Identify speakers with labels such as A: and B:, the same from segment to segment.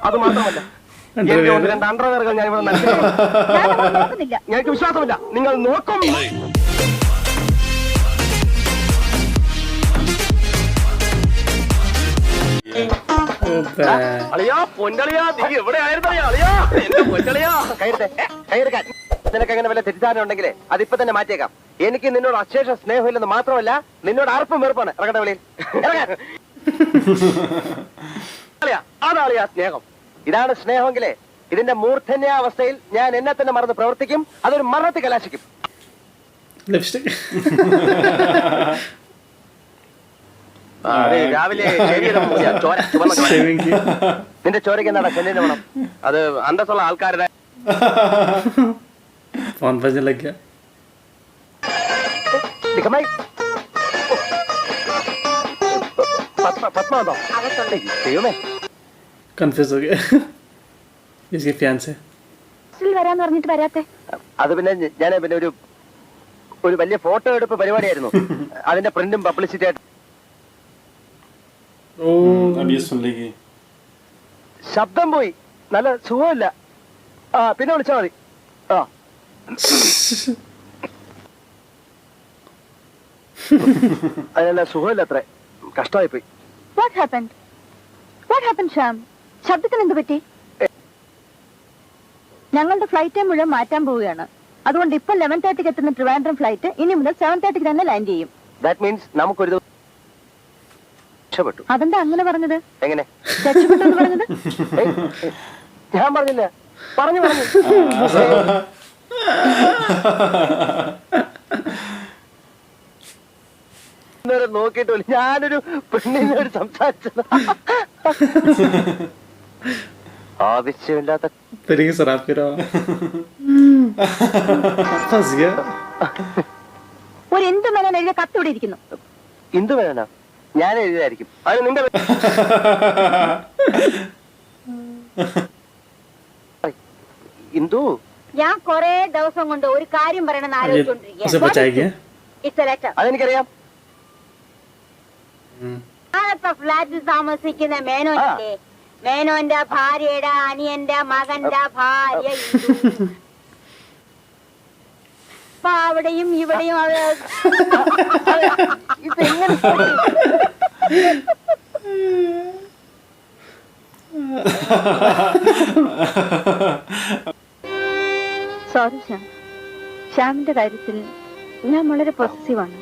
A: അത് മാത്രമല്ല രണ്ട് അണ്ടർവെയറുകൾ ഞാൻ ഇവിടെ നൽകുന്നില്ല. ഞങ്ങൾക്ക് വിശ്വാസമില്ല. നിങ്ങൾ നോക്കും. അളിയാ പൊന്നളിയാ നീ എവിടെ ആയിരുന്നു അളിയാ? എന്റെ പൊന്നളിയാ കൈയെടുക്കാൻ നിനക്ക് അങ്ങനെ വല്ല തെറ്റിദ്ധാരണ ഉണ്ടെങ്കിലേ അതിപ്പോ തന്നെ മാറ്റിയേക്കാം. എനിക്ക് നിന്നോട് അശേഷം സ്നേഹമില്ലെന്ന് മാത്രമല്ല നിന്നോട് അർപ്പം വെറുപ്പാണ്. ഇറങ്ങട്ടെ വെളിയിൽ. അതാളിയാ സ്നേഹം. ഇതാണ് സ്നേഹമെങ്കിലേ ഇതിന്റെ മൂർധന്യാവസ്ഥയിൽ ഞാൻ എന്നെ തന്നെ മറന്ന് പ്രവർത്തിക്കും. അതൊരു മരണത്തിൽ കലാശിക്കും. രാവിലെ നിന്റെ ചോരയ്ക്ക് എന്താടാ ചെല്ലിന്റെ വേണം? അത് അന്തസ്സുള്ള ആൾക്കാരുടെ പത്മാതോ ദൈവമേ
B: കൺഫ്യൂസ്
C: വരാന്ന് പറഞ്ഞിട്ട് വരാത്തെ?
A: അത് പിന്നെ ഞാൻ പിന്നെ ഒരു വലിയ ഫോട്ടോ എടുപ്പ് പരിപാടിയായിരുന്നു. അതിന്റെ പ്രിന്റും പബ്ലിസിറ്റി ആയിട്ട്. ശബ്ദം പോയി. നല്ല സുഖമില്ല. പിന്നെ വിളിച്ചാ മതി. അതിനല്ല സുഖമില്ല. അത്ര കഷ്ടമായി പോയി.
C: ശബ്ദത്തിന് എന്ത് പറ്റി? ഞങ്ങളുടെ ഫ്ലൈറ്റ് മുഴുവൻ മാറ്റാൻ പോവുകയാണ്. അതുകൊണ്ട് ഇപ്പൊ 11:30 എത്തുന്ന ട്രിവാൻഡ്രം ഫ്ലൈറ്റ് ഇനി മുതൽ 7:30 തന്നെ ലാൻഡ് ചെയ്യും.
A: ദാറ്റ് മീൻസ് നമുക്കൊരു രക്ഷപ്പെട്ടു.
C: അതെന്താ അങ്ങനെ പറഞ്ഞത്?
A: എങ്ങനെ
C: രക്ഷപ്പെട്ടു എന്ന് പറഞ്ഞത്?
A: ഞാൻ പറഞ്ഞില്ല. പറഞ്ഞു നോക്കിയിട്ടില്ല. ഞാനൊരു പെണ്ണിനോട് സംസാരിച്ചത് ആവശ്യമില്ലാത്ത
C: ഒരു എന്ത് മേനോൻ എഴുതിയ കത്തോടെ ഇരിക്കുന്നു.
A: എന്ത് മേനോനാ? ഞാൻ എഴുതിയതായിരിക്കും. അത് നിന്റെ ഇന്ദു.
C: ഞാൻ കൊറേ ദിവസം കൊണ്ട് ഒരു കാര്യം പറയണമെന്ന് ആലോചിച്ചോണ്ടിരിക്കുക.
A: അതെനിക്കറിയാം.
C: ഞാനിപ്പോ ഫ്ലാറ്റിൽ താമസിക്കുന്ന മേനോനില്ലേ, മേനോന്റെ ഭാര്യയുടെ അനിയന്റെ മകന്റെ ഭാര്യ അപ്പൊ അവിടെയും ഇവിടെയും ഇതെങ്ങനെ സോറി ശ്യാം. ശ്യാമിന്റെ കാര്യത്തിൽ ഞാൻ വളരെ പോസിറ്റീവാണ്.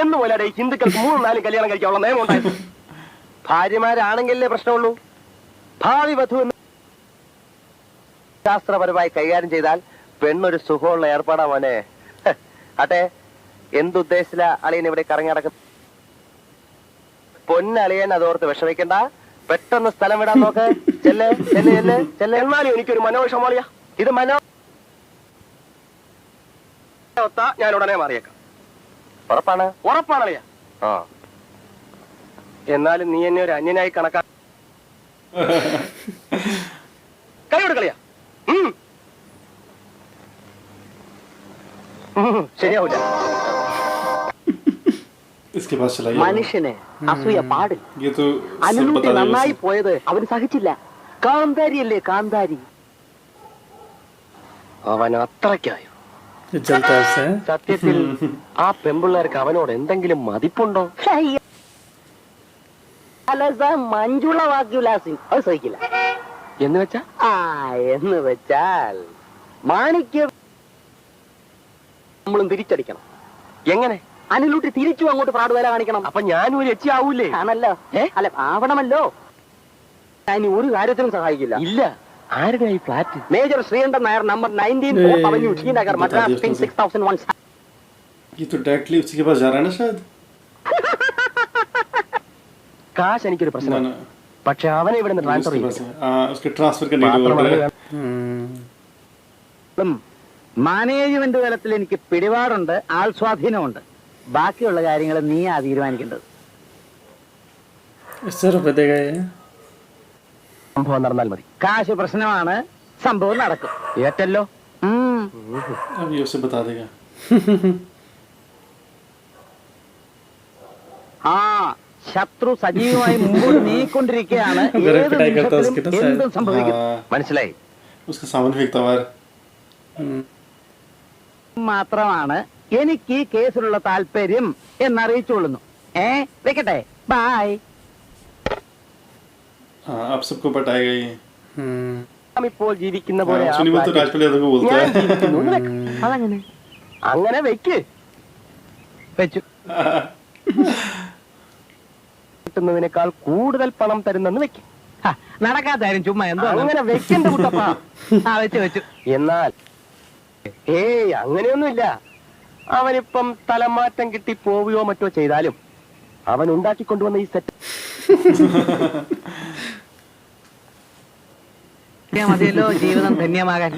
A: എന്ന് പോലെ ഹിന്ദുക്കൾക്ക് 3-4 കല്യാണം കഴിക്കാനുള്ള നിയമം ഉണ്ടായിരുന്നു. ഭാര്യമാരാണെങ്കിലേ പ്രശ്നമുള്ളൂ. ഭാവി വധു എന്ന് ശാസ്ത്രപരമായി കൈകാര്യം ചെയ്താൽ പെണ്ണൊരു സുഖമുള്ള ഏർപ്പാടാ മോനെ. അട്ടെ, എന്തുദ്ദേശിച്ച അളിയൻ ഇവിടെ കറങ്ങി നടക്കും? പൊന്നളിയൻ അതോർത്ത് വിഷമിക്കണ്ട. പെട്ടെന്ന് സ്ഥലം വിടാൻ നോക്ക്. ചെല്ല്. എന്നാലും എനിക്കൊരു മനോവിഷമോളിയാ. ഇത് ഞാൻ ഉടനെ മാറിയേക്കാം. ഉറപ്പാണളിയാ. എന്നാലും നീ എന്നെ ഒരു അന്യനായി കണക്കാ. കളിയാ. ശരിയാവൂല. മനുഷ്യനെ അസൂയ പാടില്ല. അനുലൂട്ടി നന്നായി പോയത് അവന് സഹിച്ചില്ല. കാന്താരിയല്ലേ കാന്താരി. അവൻ അത്രയ്ക്കായോ? സത്യത്തിൽ ആ പെമ്പിള്ളേർക്ക് അവനോട് എന്തെങ്കിലും മതിപ്പുണ്ടോ? മഞ്ജുള വാക്യുലാസി അത് സഹിക്കില്ല. എന്ന് വെച്ചാൽ മാണിക്യം നമ്മളും തിരിച്ചടിക്കണം. എങ്ങനെ? അനുലൂട്ടി തിരിച്ചു അങ്ങോട്ട് പ്രാടുവേല കാണിക്കണം. അപ്പൊ ഞാനും ഒരു എച്ചി ആവൂലേ? ആണല്ലോ. അല്ല, ആവണമല്ലോ. ഞാൻ ഒരു കാര്യത്തിനും സഹായിക്കില്ല. ഇല്ല. ആരുടെ ഈ flat? Major Sreekantan Nair, number 19 avenue, Srinagar, Madras, pin 6001. കാശ് എനിക്കൊരു പ്രശ്നമാണ്. പക്ഷെ അവനെ ഇവിടെ നിന്ന് ട്രാൻസ്ഫർ മാനേജ്മെന്റ് തലത്തിൽ എനിക്ക് പിടിപാടുണ്ട്, ആൾ സ്വാധീനമുണ്ട്. ബാക്കിയുള്ള കാര്യങ്ങൾ നീയാ തീരുമാനിക്കേണ്ടത്.
B: 100 रुपए देगा ये
A: സംഭവം നടന്നാൽ മതി. കാശ് പ്രശ്നമാണ്, സംഭവം നടക്കും. ഏറ്റല്ലോ.
B: अब ये उसे बता देगा
A: ആ ശത്രു സജീവമായി മുമ്പോട്ട് നീങ്ങിക്കൊണ്ടിരിക്കുകയാണ്.
B: अगर
A: ഏത്
B: पिटाई करता उसकी तो
A: നിമിഷത്തിലും എന്തും
B: शायद
A: സംഭവിക്കും. മനസ്സിലായി?
B: उसका सामान फेंकता बाहर
A: മാത്രമാണ് എനിക്ക് ഈ കേസിലുള്ള താല്പര്യം എന്നറിയിച്ചുകൊള്ളുന്നു. വെക്കട്ടെ. ബൈ.
B: हाँ आप सबको पटाएगा ये
A: ഇപ്പോൾ ജീവിക്കുന്ന പോലെ
B: हाँ, सुनी वो तो राजपाल यादव को बोलता
A: ഞാൻ
B: है
A: ജീവിക്കുന്നു എന്ന് വെക്ക്. അതങ്ങനെ അങ്ങനെ വെക്ക്. വെച്ചു. കിട്ടുന്നതിനേക്കാൾ കൂടുതൽ പണം തരുന്നെന്ന് വെക്ക്. നടക്കാത്താരും ചുമ്മാ എന്തോ അങ്ങനെ വെക്കണ്ട കുട്ടപ്പ. വെച്ചു. എന്നാൽ അങ്ങനെയൊന്നുമില്ല. അവനിപ്പം തലമാറ്റം കിട്ടി പോവുകയോ മറ്റോ ചെയ്താലും അവൻ ഉണ്ടാക്കിക്കൊണ്ടുവന്ന ഈ സെറ്റ്
D: മതിയല്ലോ ജീവിതം ധന്യമാകാൻ.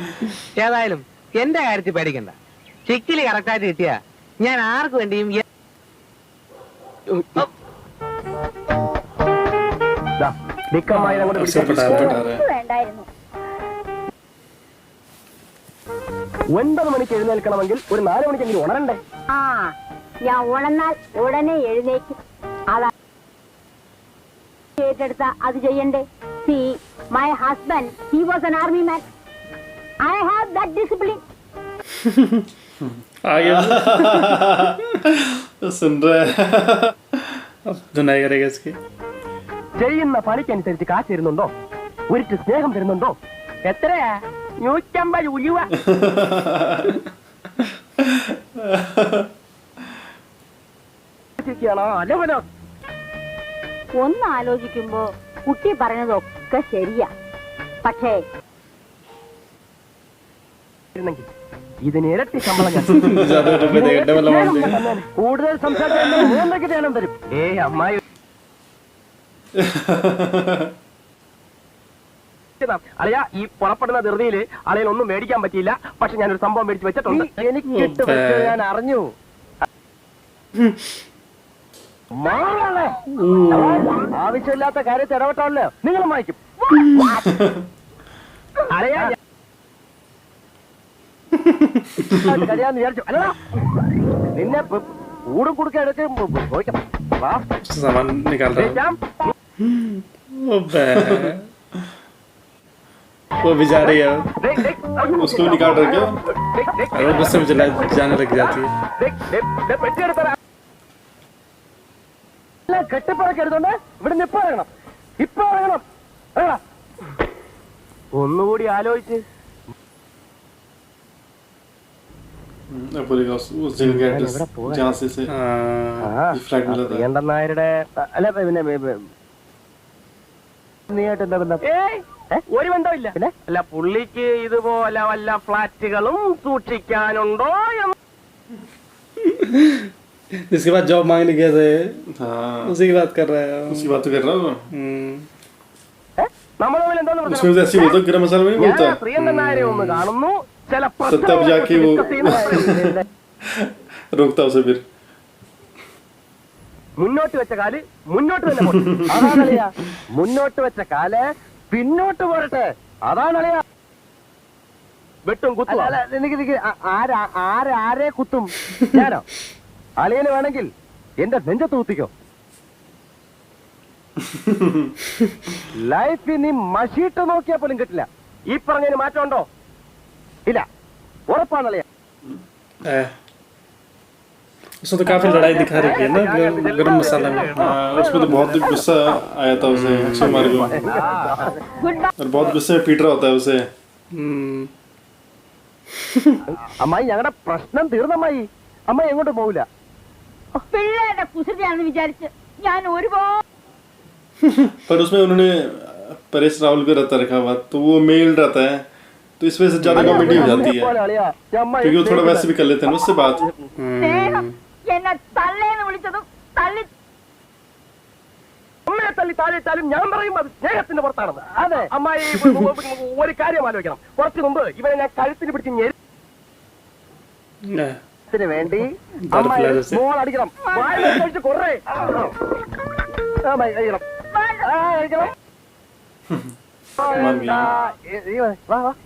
D: ഏതായാലും എന്റെ കാര്യത്തിൽ പേടിക്കണ്ട. ചിക്കിലി കറക്റ്റായിട്ട് കിട്ടിയ ഞാൻ ആർക്ക് വേണ്ടിയും
B: अफसर पटा रहा है
A: 9 മണിക്ക് എഴുന്നേൽക്കണമെങ്കിൽ ഒരു 4 മണിക്കെങ്കിലും ഉണരണ്ടേ?
E: ഞാൻ ഉണർന്നാൽ ഉടനെ എഴുന്നേക്കും. അതാ ഏറ്റെടുത്ത അത് ചെയ്യണ്ടേ. See, my husband, he was an army man. I have that discipline.
B: आ गया सुन रहा है अब धुनाई करेगा इसकी
A: ചെയ്യുന്ന പണിക്കനുസരിച്ച് കാശ് തരുന്നുണ്ടോ? ഒരിട്ട് സ്നേഹം തരുന്നുണ്ടോ? എത്രയാ? 150 ഉലുവ. അലവലോ.
E: ഒന്ന് ആലോചിക്കുമ്പോ കുട്ടി പറഞ്ഞതൊക്കെ ശരിയാ. പക്ഷേ
A: ഇതിന് ഇരട്ടി ശമ്പളം ഞാൻ
B: ज्यादा रुपए देगा डबल अमाउंट देगा
A: കൂടുതൽ സംസാരിക്കാൻ 3 ധ്യാനം തരും. അമ്മായി അളിയ ഈ പുറപ്പെടുന്ന ധൃതിയില് അളിയൻ ഒന്നും മേടിക്കാൻ പറ്റിയില്ല. പക്ഷെ ഞാനൊരു സംഭവം മേടിച്ച് വെച്ചിട്ടുണ്ട്. എനിക്ക് ഞാൻ അറിഞ്ഞു. ആവശ്യമില്ലാത്ത കാര്യത്തിൽ ഇടപെട്ടാണല്ലോ നിങ്ങളും വായിക്കും. അളിയ കഴിയാന്ന് വിചാരിച്ചു. അല്ലടാ നിന്നെ കൂടും കൊടുക്കാൻ എടുത്ത് ചോദിക്കാം.
B: सामान निकाल रहा है वो भी जा रही है उसको भी निकाल रहा है क्या वो गुस्से में चला जाने लग जाती है
A: കെട്ടിപ്പറക്ക് എടുത്തോണ്ട് ഇവിടെ ഇപ്പൊ ഇറങ്ങണം. ഇപ്പൊ ഇറങ്ങണം. ഒന്നുകൂടി ആലോചിച്ച്
B: बोलेगा उस जगह का एड्रेस जहाँ से फ्लैट मिला था
A: പ്രിയന്തൻ നായരുടെ അല്ല പിന്നെ നീയായിട്ട് എന്താ ബന്ധം? ഒരു ബന്ധമില്ല. പിന്നെ അല്ല പുള്ളിക്ക് ഇതുപോലെ വല്ല ഫ്ലാറ്റുകളും സൂക്ഷിക്കാനുണ്ടോ എന്ന്
B: जिसके बाद जॉब मांगने गए थे उसी की बात कर रहा है उसकी बात तो कर रहा हूँ
A: നമ്മൾ തമ്മിൽ എന്തോന്ന്
B: उसमें भी ऐसे बोलता गरम मसाला में नहीं बोलता
A: പ്രിയന്തൻ നായരെ ഒന്ന് കാണുന്നു. ചില
B: तब जाके वो रोकता उसे फिर
A: മുന്നോട്ട് വെച്ച കാല് മുന്നോട്ട് തന്നെ പോട്ടെ. അതാണളിയ മുന്നോട്ട് വെച്ച കാല് പിന്നോട്ട് പോരട്ടെ. അതാണളിയ വെട്ടും കുത്തും. ആരെ കുത്തും? ഞാനോ? അളിയന് വേണമെങ്കിൽ എന്റെ നെഞ്ചത്ത് കുത്തിക്കോ. ലൈഫ് നീ മഷീട്ട് നോക്കിയാൽ പോലും കിട്ടില്ല. ഈ പറഞ്ഞതിന് മാറ്റമുണ്ടോ? ഇല്ല. ഉറപ്പാണളിയ.
B: उसमें तो काफी लड़ाई दिखा रही है ना गरम मसाला में उसमें तो बहुत गुस्सा आया था उसे अक्षय कुमार को और बहुत गुस्से में पीट रहा होता है उसे
A: അമ്മായി ഞങ്ങളുടെ പ്രശ്നം തീർന്നമ്മായി. അമ്മായി എങ്ങോട്ടും പോവില്ല.
E: പിള്ളേരുടെ കുസൃതിയാണെന്ന് വിചാരിച്ച് ഞാൻ ഒരുപാട്
B: पर उसमें उन्होंने परेश रावल को रहता रखा हुआ तो वो मेल रहता है तो इस वजह से ज्यादा कॉमेडी हो जाती है क्योंकि वो थोड़ा वैसे भी कर लेते हैं ना उससे बात
E: സ്നേഹം എന്നെ തള്ളേന്ന് വിളിച്ചതും തള്ളി
A: അമ്മയെ തല്ലി താഴെയിട്ടാലും ഞാൻ പറയും അത് സ്നേഹത്തിന്റെ പുറത്താണെന്ന്. അതെ അമ്മായി ഒരു കാര്യം ആലോചിക്കണം. കുറച്ചു മുമ്പ് ഇവനെ ഞാൻ കഴുത്തിന് പിടിച്ച് ഞെരുത്തിന് വേണ്ടി മോൾ അടിക്കണം. കുറേ അടിക്കണം.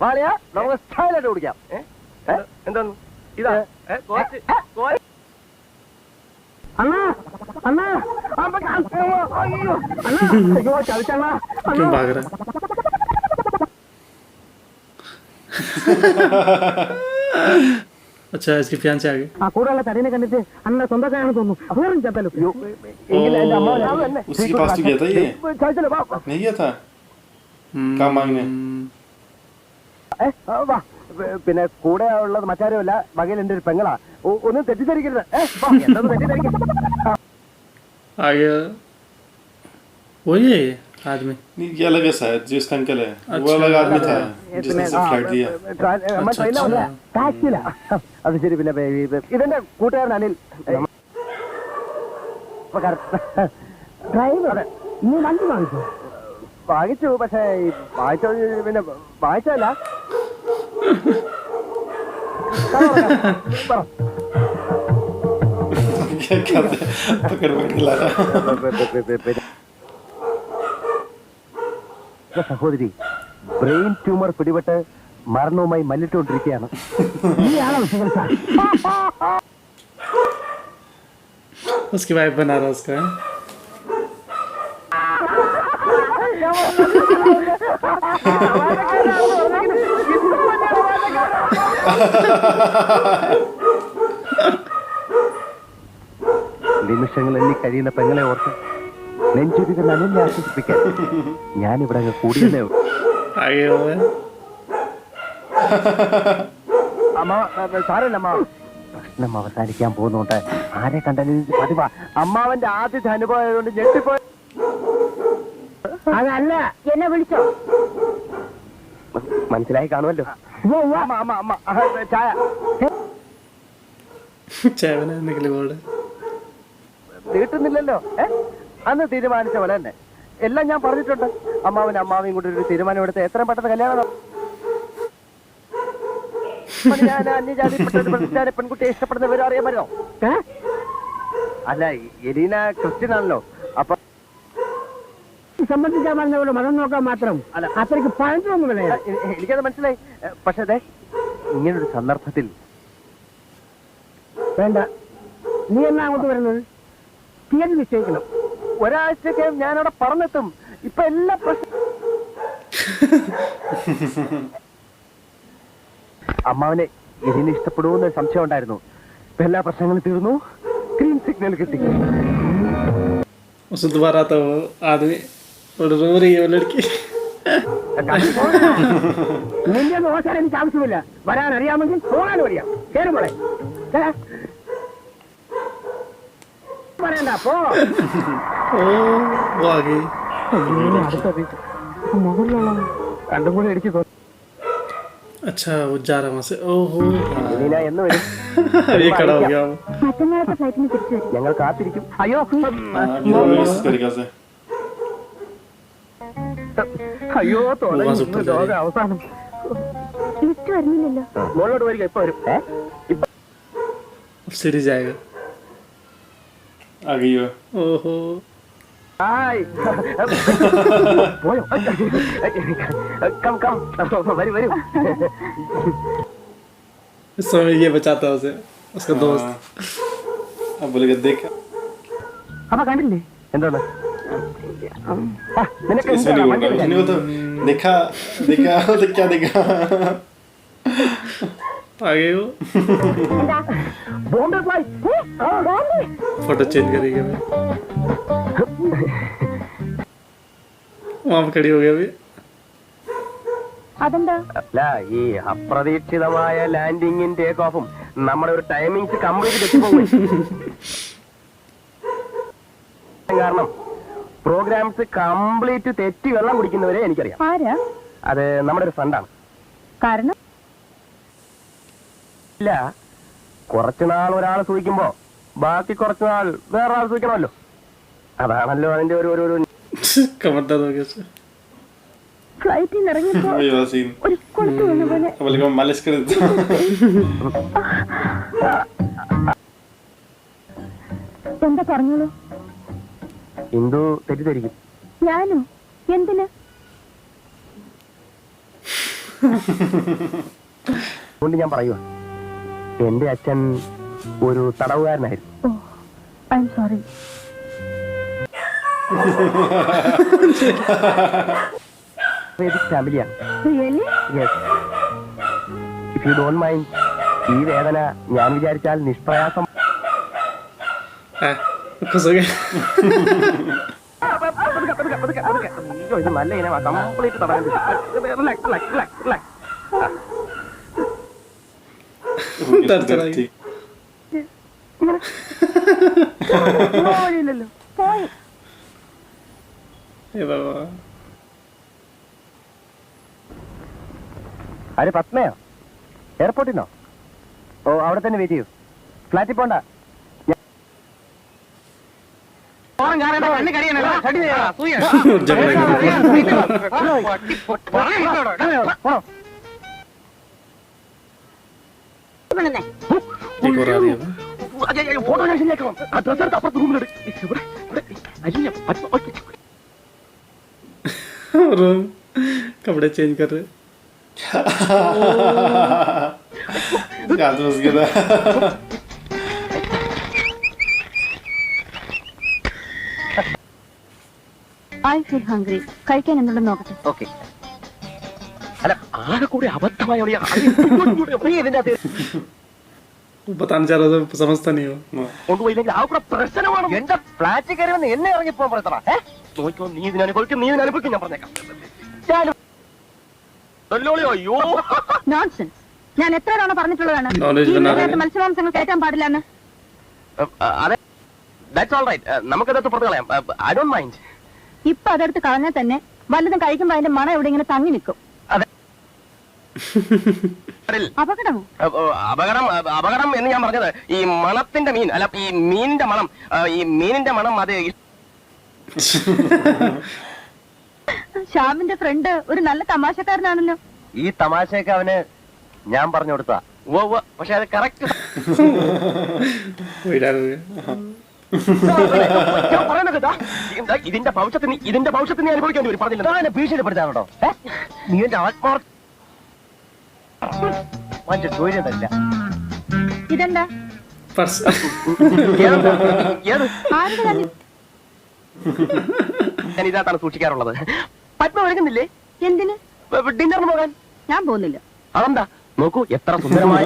B: मर गया
A: നമുക്ക് സ്റ്റൈലായിട്ട് കുടിക്കാം. എന്താന്ന് ഇതാ
B: क्यों भाग रहा अच्छा इसकी फियांसे आ गई
D: ആ കൂടെയുള്ള തടീനെ കണ്ടിട്ട് അന്ന സ്വന്തക്കാരാണ് തോന്നുന്നു വേറും ചത്തല്ലോ
B: उसके पास तो गया था ये नहीं गया था काम मांगने
A: പിന്നെ കൂടെ ഉള്ളത് മറ്റാരുമല്ല വകയിൽ എന്റെ ഒരു പെങ്ങളാ. ഒന്നും തെറ്റിദ്ധരിക്കരുത്.
B: आ गया वही है ये आदमी नहीं ये अलग है शायद जो इसका अंकल है वो अलग आदमी था जिसने इसे फ्लैट दिया
A: അത് ശരി. പിന്നെ ഇതെന്റെ കൂട്ടുകാരൻ അനിൽ.
D: ഡ്രൈവർ നീ വണ്ടി വാങ്ങിച്ചു
A: വാങ്ങിച്ചു. പക്ഷേ വാങ്ങിച്ച പിന്നെ വാങ്ങിച്ചല്ല.
B: क्या कहते हैं पकड़ पकड़ ला रहा
A: സഹോദരി ബ്രെയിൻ ട്യൂമർ പിടിപെട്ട് മരണവുമായി മല്ലിട്ടുകൊണ്ടിരിക്കുകയാണ്.
B: उसकी वाइफ बना रहा उसका
A: നിമിഷങ്ങൾ എണ്ണി കഴിയുന്ന പെങ്ങളെ ഓർത്ത് നെഞ്ചുരുക നനഞ്ഞ് ആശ്വസിപ്പിക്കാൻ ഞാനിവിടെ അങ്ങ് കൂടിയതേ ഉള്ളൂ.
B: आगे हुआ है
A: അമ്മ സാരല്ല അമ്മ. പ്രശ്നം അവസാനിക്കാൻ പോകുന്നുണ്ട്. ആരെ കണ്ടാലും ഇത് പതിവാ. അമ്മാവന്റെ ആദ്യത്തെ അനുഭവം ആയതുകൊണ്ട് ഞെട്ടിപ്പോയി.
D: അതല്ല
C: എന്നെ വിളിച്ചോ?
A: മനസ്സിലായി കാണുമല്ലോ. അമ്മ അമ്മ അമ്മ ചായ
B: चाय बनाने के लिए बोल रहे
A: നീട്ടുന്നില്ലല്ലോ. അന്ന് തീരുമാനിച്ച പോലെ തന്നെ എല്ലാം ഞാൻ പറഞ്ഞിട്ടുണ്ട്. അമ്മാവനും അമ്മാവയും കൂടി ഒരു തീരുമാനം എടുത്ത് എത്രയും പെട്ടെന്ന് കല്യാണം. ഞാൻ അന്യജാതി പെൺകുട്ടിയെ ഇഷ്ടപ്പെടുന്ന വിവരം അറിയാൻ പറ്റുമോ? അല്ല എലീന ക്രിസ്ത്യൻ ആണല്ലോ. അപ്പൊ
D: സംബന്ധിച്ചാൽ പറഞ്ഞ മതം നോക്കാൻ മാത്രം
A: അല്ല
D: അത്രയ്ക്ക് പഴഞ്ചൊന്നുമില്ല.
A: എനിക്കത് മനസ്സിലായി. പക്ഷെ അതെ ഇങ്ങനൊരു സന്ദർഭത്തിൽ
D: വേണ്ട. നീ എന്നാ അങ്ങോട്ട് വരുന്നത്? തീയതി നിശ്ചയിക്കണം.
A: ഒരാഴ്ചക്കകം ഞാനവിടെ പറഞ്ഞെത്തും. ഇപ്പൊ എല്ലാ പ്രശ്നം അമ്മാവനെ ഇതിന് ഇഷ്ടപ്പെടുമെന്ന് സംശയം ഉണ്ടായിരുന്നു. ഇപ്പൊ എല്ലാ പ്രശ്നങ്ങളും തീർന്നു. ഗ്രീൻ സിഗ്നൽ കിട്ടി.
B: उससे दोबारा तो आदमी और रो रही है वो लड़की
D: നിന്റെ നോക്കാൻ എനിക്ക് ആവശ്യമില്ല. വരാൻ അറിയാമെങ്കിൽ പോകാനും അറിയാം. കേറുമ്പോളെ പറയണ്ട പോ.
B: वो आ गई
D: മുകളിലുള്ള രണ്ടും കൂടെ ഇടിച്ചു.
B: अच्छा वो जा रहा वहां से ओहो
A: എലീന എന്ന് വരും.
B: ये खड़ा हो गया वो
C: മറ്റന്നാളത്തെ ഫ്ലൈറ്റിന് തിരിച്ചു വരും.
A: ഞങ്ങൾ കാത്തിരിക്കും. അയ്യോ
B: इस तरीके से
A: അയ്യോ
B: സുപ്രധാനം.
A: ലോക അവസാനം.
C: ലിസ്റ്റ് വരുന്നില്ലല്ലോ.
A: മുകളിലോട്ട് വരിക. ഇപ്പൊ വരും.
B: सीढ़ी जाएगा आ गई हो ओहो
A: ഹായ് പോയോ? കം കം വരൂ വരൂ.
B: इस समय ये बचाता है उसे उसका दोस्त अब बोलेगा देख
D: അപ്പൊ കണ്ടില്ലേ
A: എന്താണ് നിനക്ക്
B: इसमें नहीं बोल रहा नहीं वो तो देखा देखा तो क्या देखा आ गए वो
A: ബോംബെ ഫ്ലൈ.
B: फोटो चेंज करेगी मैं वहां पे खड़ी हो गई अभी
C: അതെന്താ?
A: അല്ല ഈ അപ്രതീക്ഷിതമായ ലാൻഡിങ്ങും ടേക്ക് ഓഫും നമ്മുടെ ഒരു ടൈമിങ്സ് കംപ്ലീറ്റ് തെറ്റിപ്പോകും. കാരണം പ്രോഗ്രാംസ് കംപ്ലീറ്റ് തെറ്റി വെള്ളം കുടിക്കുന്നവരെ എനിക്കറിയാം.
C: ആരാ?
A: അത് നമ്മുടെ ഒരു ഫ്രണ്ടാണ്.
C: കാരണം
A: ഇല്ല കുറച്ചുനാൾ ഒരാൾ സൂഹിക്കുമ്പോ ബാക്കി കുറച്ചുനാൾ വേറെ ആൾ സൂഹിക്കണമല്ലോ. അതാണല്ലോ അതിന്റെ ഒരു ഒരു
B: कमरदार हो गया उसका
C: ഫ്ലൈറ്റിൽ നിന്ന് ഇറങ്ങിയപ്പോ
B: वही वाला सीन
C: ഒരു കൊളുത്ത് വന്ന പോലെ.
B: अब बोलेगा मैं मालिश कर देता हूं
C: എന്താ പറഞ്ഞോളൂ.
A: ഹിന്ദു തെറ്റിദ്ധരിക്കും.
C: ഞാനോ? എന്തിന്?
A: അതുകൊണ്ട് ഞാൻ പറയുക, എന്റെ അച്ഛൻ ഒരു തടവുകാരനായിരുന്നു.
C: ഓ, ഐ എം സോറി.
A: ഫാമിലിയാണ്.
C: Really?
A: Yes. If you don't mind, ഈ വേദന ഞാൻ വിചാരിച്ചാൽ നിഷ്പ്രയാസം. ഇത് നല്ല ഇനമാ, കംപ്ലീറ്റ് തടയാൻ.
C: ഇല്ലല്ലോ, പോയി.
A: ആര്, പത്മയോ? എയർപോർട്ടിന്നോ? ഓ, അവിടെ തന്നെ വെയിറ്റ് ചെയ്യൂ. ഫ്ലാറ്റിൽ പോണ്ട. ഫോട്ടോ ഞാൻ ശരിയാക്കണം. ആ ഡ്രസ് എടുത്ത് അപ്പുറത്ത് റൂമിലെടുക്കും.
B: रूम कपड़े चेंज कर रहे याद बस गया
C: ഐ ഫീൽ ഹംഗ്രി. കഴിക്കാൻ എന്തുണ്ടെന്ന് നോക്കട്ടെ.
A: ഓക്കെ. അല്ല, ആകെ കൂടി അബദ്ധമായ ഇതിന്റെ അകത്ത്
B: बताना चाह रहा था समझता नहीं हो
A: കൊണ്ടുപോയില്ലെങ്കിൽ ആ കൂടെ പ്രശ്നമാണ്. എന്റെ ഫ്ലാറ്റിൽ കയറി വന്ന് എന്നെ ഇറങ്ങിപ്പോ പറയത്തറ. നോക്കിക്കോ, നീ ഇതിനനുഭവിക്കും, നീ ഇതിനനുഭവിക്കും. ഞാൻ പറഞ്ഞേക്കാം. അയ്യോ,
C: നോൺസെൻസ്. ഞാൻ എത്ര തവണ പറഞ്ഞിട്ടുള്ളതാണ്
B: Knowledge
C: ഈ
B: ബനാ
C: വീട്ടിനകത്ത് മത്സ്യമാംസങ്ങൾ കയറ്റാൻ പാടില്ലെന്ന്.
A: അതെ, ദാറ്റ്സ് ഓൾ റൈറ്റ്. നമുക്കതത്ത് പുറത്ത് കളയാം. I don't mind.
C: ഇപ്പൊ അതെടുത്ത് കളഞ്ഞാൽ തന്നെ വല്ലതും കഴിക്കുമ്പോ അതിന്റെ മണം എവിടെ ഇങ്ങനെ തങ്ങി നിൽക്കും.
A: അതെ.
C: അപകടമോ?
A: അപകടം, അപകടം എന്ന് ഞാൻ പറഞ്ഞത് ഈ മണത്തിന്റെ മീൻ അല്ല, ഈ മീനിന്റെ മണം. ഈ മീനിന്റെ മണം അത്
C: ശ്യാമിന്റെ ഫ്രണ്ട് ഒരു നല്ല തമാശക്കാരനാണല്ലോ.
A: ഈ തമാശയൊക്കെ അവന് ഞാൻ പറഞ്ഞു കൊടുത്താ. പക്ഷെ അത് കറക്റ്റ്. ഇതിന്റെ ഭവിഷ്യത്തിന് അനുഭവിക്കേണ്ടി വരും. പറഞ്ഞില്ല, ഭീഷണിപ്പെടുത്താനുണ്ടോ? നീ എന്റെ ആത്മാർത്ഥ ചോദ്യം തരില്ല.
C: ഇതെന്താ? ആരുടെ തന്നെ?
A: ഞാൻ ഇതിനകത്താണ് സൂക്ഷിക്കാറുള്ളത്. പത്മ ഒരുങ്ങുന്നില്ലേ?
C: എന്തിന്?
A: ഡിന്നറിന് പോകാൻ.
C: ഞാൻ പോകുന്നില്ല.
A: അതെന്താ? നോക്കൂ, എത്ര സുന്ദരമായ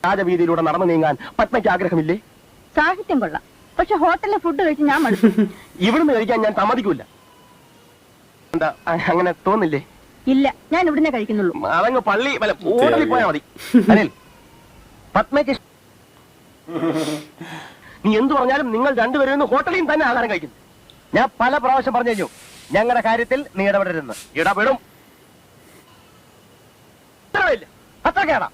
A: രാജവീതിയിലൂടെ നടന്നു നീങ്ങാൻ പത്മയ്ക്ക് ആഗ്രഹമില്ലേ?
C: സാഹിത്യം കൊള്ളാം, പക്ഷെ ഹോട്ടലിലെ ഫുഡ് കഴിച്ച് ഞാൻ മടുത്തു.
A: ഇവിടുന്ന് കഴിക്കാൻ ഞാൻ സമ്മതിക്കൂല. എന്താ അങ്ങനെ തോന്നില്ലേ?
C: ഇല്ല, ഞാൻ ഇവിടുന്ന് കഴിക്കുന്നുള്ളൂ.
A: അതങ്ങ് പള്ളി ഓടലി പോയാ മതി. അനിൽ, പത്മയ്ക്ക് നീ എന്തു പറഞ്ഞാലും നിങ്ങൾ രണ്ടുപേരും ഹോട്ടലിൽ തന്നെ ആഹാരം കഴിക്കുന്നു. ഞാൻ പല പ്രാവശ്യം പറഞ്ഞു കഴിഞ്ഞു, ഞങ്ങളുടെ കാര്യത്തിൽ നീ ഇടപെടരുന്ന്. ഇടപെടും. അത്രക്കാണ്.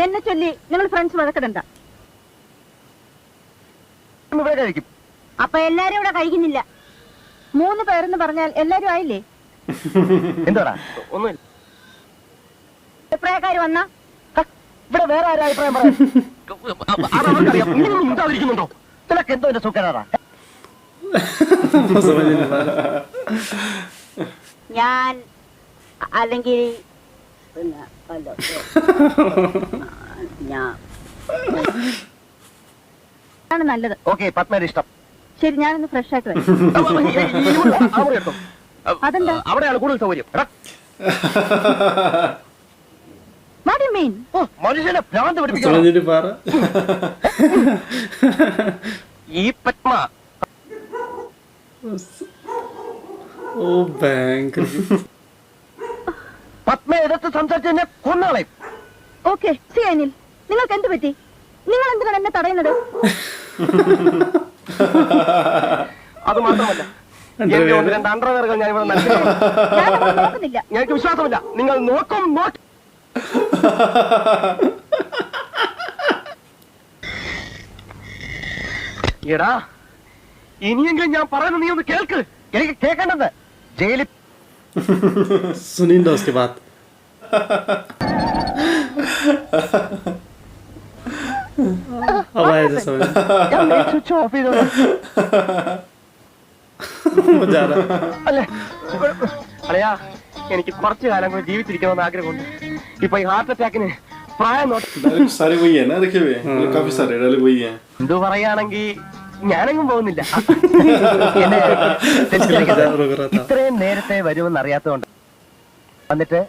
C: എന്നെ ചൊല്ലി നിങ്ങൾ ഫ്രണ്ട്സ് വഴക്കിടണ്ട.
A: ഇവിടെ കഴിക്കും.
C: അപ്പൊ എല്ലാരും ഇവിടെ കഴിക്കുന്നില്ല. 3 പേരെന്ന് പറഞ്ഞാൽ എല്ലാരും ആയില്ലേ?
A: എന്താ ഒന്നുമില്ല.
C: അഭിപ്രായക്കാര് വന്നാ
A: ഇവിടെ വേറെ ആരും അഭിപ്രായം പറയാം. ഉണ്ടാതിരിക്കുന്നുണ്ടോ? നിനക്ക് എന്തോ എന്റെ സുഖനാടാ.
C: ഞാൻ അല്ലെങ്കിൽ ഞാൻ നല്ലത്.
A: ഓക്കെ, പത്മയുടെ ഇഷ്ടം.
C: ശരി, ഞാനൊന്ന് ഫ്രഷ് ആയിട്ട് വരാം. അതെന്താ?
A: അവിടെയാണ് കൂടുതൽ സൗകര്യം.
C: What do you mean?
A: മനുഷ്യനെ ഭ്രാന്ത് പഠിപ്പിക്കണം. ഈ പത്മ പത്മ എതിർത്ത് സംസാരിച്ച് എന്നെ കൊന്നാളയും.
C: ഓക്കെ, സി അനിൽ, നിങ്ങൾക്ക് എന്ത് പറ്റി? നിങ്ങൾ എന്തിനാണ് എന്നെ തടയുന്നത്?
A: അത് മാത്രമല്ല, എന്റെ 1-2 അണ്ടർവെയറുകൾ ഞാൻ ഇവിടെ
C: നോക്കുന്നില്ല.
A: ഞങ്ങൾക്ക് വിശ്വാസമില്ല. നിങ്ങൾ നോക്കും. എടാ, ഇനിയെങ്കിലും ഞാൻ പറയുന്നത് നീ ഒന്ന് കേൾക്ക്. എനിക്ക് കേൾക്കേണ്ടത് ജയിലിൽ
B: सुनिंदा उसके बाद
F: अब आया था समझ
A: സ്വിച്ച് ഓഫ് ചെയ്തോ
F: मजा आ रहा
A: അല്ലേ അളയാ എനിക്ക് കുറച്ചു കാലം കൂടി ജീവിച്ചിരിക്കണമെന്ന് ആഗ്രഹമുണ്ട് ഇപ്പൊ ഈ ഹാർട്ട് അറ്റാക്കിന് പ്രായം
B: डायलॉग सारे वही है ना रखे हुए मतलब काफी सारे डायलॉग वही हैं
A: എന്തു പറയാണെങ്കിൽ ഞാനെങ്ങും പോകുന്നില്ല എന്നെ
F: रुक रहा था
A: ഇത്രയും നേരത്തെ വരുമെന്ന് അറിയാത്തതുകൊണ്ട് വന്നിട്ട്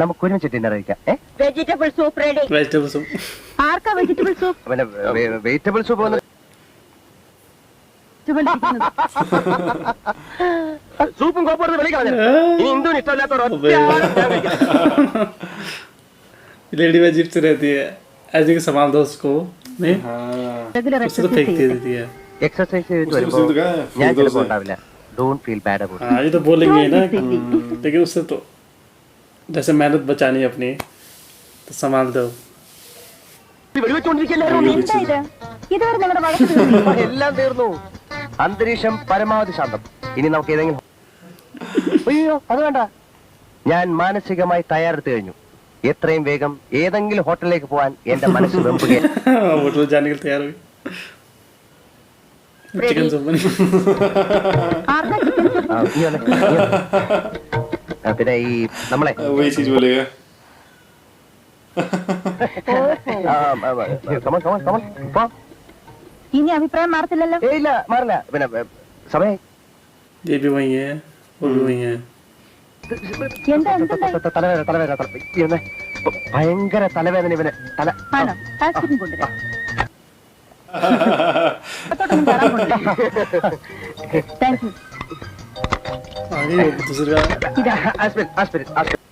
A: നമുക്ക് ഒരുമിച്ച് ഡിന്നർ കഴിക്കാം
C: vegetable soup ready.
F: Vegetable soup
C: ആർക്കാ വെജിറ്റബിൾ സൂപ്പ്?
A: പിന്നെ വെജിറ്റബിൾ സൂപ്പ് വന്ന് സൂപ്പും കോപ്പും വിളിക്കണം ഇനി ഇന്ദുവിന് ഇഷ്ടമില്ലാത്ത
F: लेडी अजीब से रहती है ऐसे कि संभाल दो उसको नहीं
C: റെഗുലർ
F: उससे तो फेंक दे देती है
A: എക്സർസൈസ് ചെയ്തിട്ട്
B: उसको
A: വരുമ്പോ
B: तो कहा है,
A: ഞാൻ
B: फूल
A: ചിലപ്പോ
B: दोस्त है।
A: ഉണ്ടാവില്ല ഡോണ്ട് ഫീൽ ബാഡ് അബൌട്ട്
F: हाँ ये तो बोलेंगे ही ना लेकिन उससे तो जैसे मेहनत बचानी है अपनी तो संभाल दो
C: എന്താ ഇത്? ഇതുവരെ നിങ്ങളുടെ വഴക്ക് തീർന്നില്ലേ?
A: എല്ലാം തീർന്നു അന്തരീക്ഷം പരമാവധി ശാന്തം ഇനി നമുക്ക് ഏതെങ്കിലും അയ്യോ അത് വേണ്ട ഞാൻ മാനസികമായി തയ്യാറെടുത്ത് കഴിഞ്ഞു എത്രയും വേഗം ഏതെങ്കിലും ഹോട്ടലിലേക്ക് പോകാൻ എന്റെ മനസ്സ് വെമ്പുകയാണ്
F: होटल जाने के लिए तैयार हुई चिकन सूप बनी
C: ആർക്കാ ചിക്കൻ സൂപ്പ്?
A: ആ, നീ വന്നേ, നീ വന്നേ. ആ, പിന്നെ ഈ നമ്മളെ
B: वही चीज बोलेगा
C: ഇനി അഭിപ്രായം മാറത്തില്ലല്ലോ.
A: ഇല്ല മാറില്ല പിന്നെ സമയം
F: ये भी वही है वो भी वही है
C: എന്താ എന്തുണ്ടായി?
A: തലവേദന തലവേദന ഇവനെ ഭയങ്കര തലവേദന ഇവന് തല
C: ആണോ? ആസ്പിരിൻ കൊണ്ടുവരാം. അകത്തോട്ടൊന്നും കയറാൻ കൊണ്ടുവരാം. Thank you.
F: आगे वो दूसरा
C: ഇതാ
A: ആസ്പിരിൻ ആസ്പിരിൻ ആസ്പിരിൻ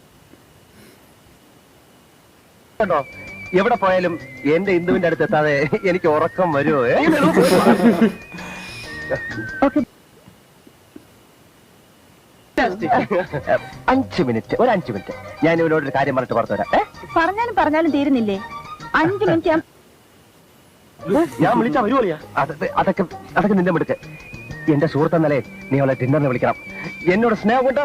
A: കേട്ടോ എവിടെ പോയാലും എന്റെ ഇന്ദുവിന്റെ അടുത്ത് എത്താതെ എനിക്ക് ഉറക്കം വരുമോ
C: ഓക്കെ.
A: 5 മിനിറ്റ് ഒരു 5 മിനിറ്റ് ഞാൻ ഇവനോട് ഒരു കാര്യം പറഞ്ഞിട്ട് പുറത്തു വരാം
C: പറഞ്ഞാലും പറഞ്ഞാലും തീരുന്നില്ലേ? 5 മിനിറ്റ്
A: ഞാൻ വിളിച്ചാ വരുമോ അതൊക്കെ നിന്റെ മിടുക്ക് എന്റെ സുഹൃത്ത് എന്നല്ലേ നീ അവളെ ഡിന്നറിന് വിളിക്കണം എന്നോട് സ്നേഹം കൊണ്ട്